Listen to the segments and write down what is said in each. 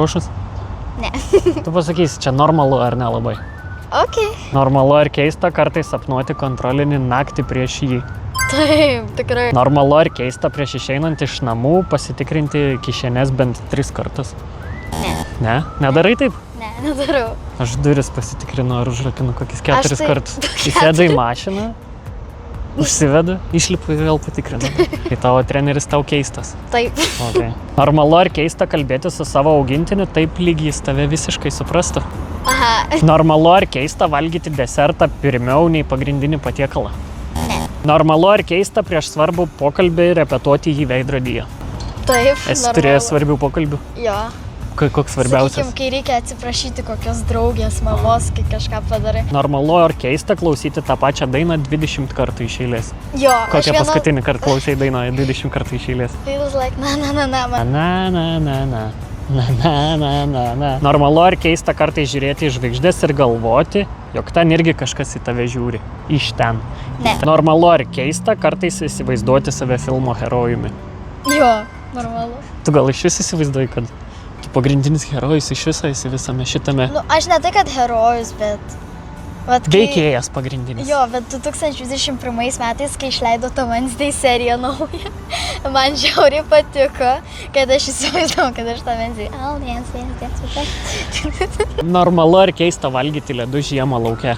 pasiruošus? Ne. Tu pasakysi, čia normalu ar nelabai? Ok. Normalu ar keista kartais sapnuoti kontrolinį naktį prieš jį? Taip, tikrai. Normalu ar keista prieš išeinant iš namų pasitikrinti kišenes bent 3 kartus? Ne. Ne? Nedarai taip? Ne, nedarau. Aš duris pasitikrinu ar užrakinu kokius 4 tai- kartus. Įsėdu į mašiną, užsivedu, išlipu ir vėl patikrinu. Kai tavo treneris tau keistas. Taip. Okay. Normalu ar keista kalbėti su savo augintiniu, taip lyg jis tave visiškai suprastų? Aha. Normalu ar keista valgyti desertą pirmiau nei pagrindinį patiekalą? Ne. Normalu ar keista prieš svarbų pokalbį repetuoti jį veidrodyje? Taip. Esi turėjęs svarbių pokalbių? Jo. Koks svarbiausias? Sakykim, kai reikia atsiprašyti kokios draugės, mamos, kai kažką padarai. Normalu ar keista klausyti tą pačią dainą 20 kartų iš eilės? Jo. Kokią paskutinį kartą klausai dainą 20 kartų iš eilės? Feels like na na na na. Man. Na, na, na, na. Na, na, na, na, na. Normalu ar keista kartais žiūrėti į žvaigždės ir galvoti, jog ten irgi kažkas į tave žiūri. Iš ten. Ne. Normalu ar keista kartais įsivaizduoti save filmo herojumi? Jo, normalu. Tu gal iš vis įsivaizduoji, kad tu pagrindinis herojus iš viso esi visame šitame Nu, aš ne tai, kad herojus, bet... Vat, kai... veikėjas pagrindinis. Jo, bet 2021 metais, kai išleido tą Wednesday seriją naują, man žiauriai patiko, kad aš įsivaizdavau, kad aš tą Wednesday... Oh, dance. Normalu ar keista valgyti ledų žiemą lauke?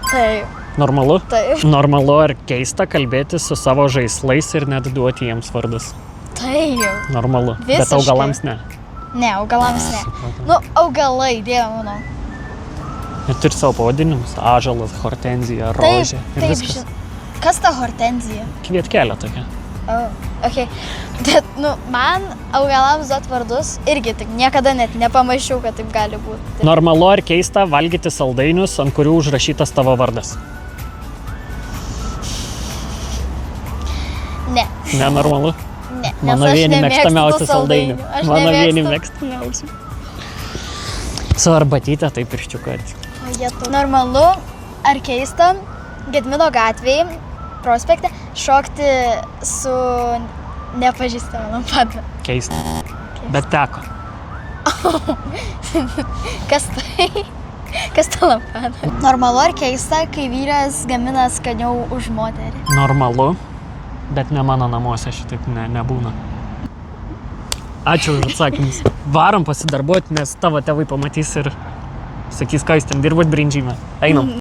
Taip, Normalu? taip, Normalu ar keista kalbėti su savo žaislais ir net duoti jiems vardus? taip. Normalu. Bet Visiškai. augalams ne. Ne, augalams ne. Nu, augalai, dieve mano. Ir turi savo pavadinimus. Ąžuolas, hortenzija, rožė. Ir viskas. Kas ta hortenzija? Kvietkelė tokia. Oh, ok. Bet, nu, man augalams duot vardus irgi tik niekada net nepamačiau, kad taip gali būti. Normalu ar keista valgyti saldainius, ant kurių užrašytas tavo vardas? Ne, Nenormalu. ne. Mano vieni mėgstamiausių saldainių. Mano vieni mėgstu. mėgstamiausių. Su arbatyte taip iščiukati. Normalu ar keista Gedimino gatvėje, prospekte, šokti su nepažįstama lampada. Keista. Bet teko. Kas tai? Kas ta lampada? Normalu ar keista, kai vyras gamina skaniau už moterį? Normalu. Bet ne mano namuose šitaip nebūna. Ačiū už atsakymus. Varom pasidarbuoti, nes tavo tėvai pamatys ir sakys, ką jūs ten dirbot brindžyme. Einam.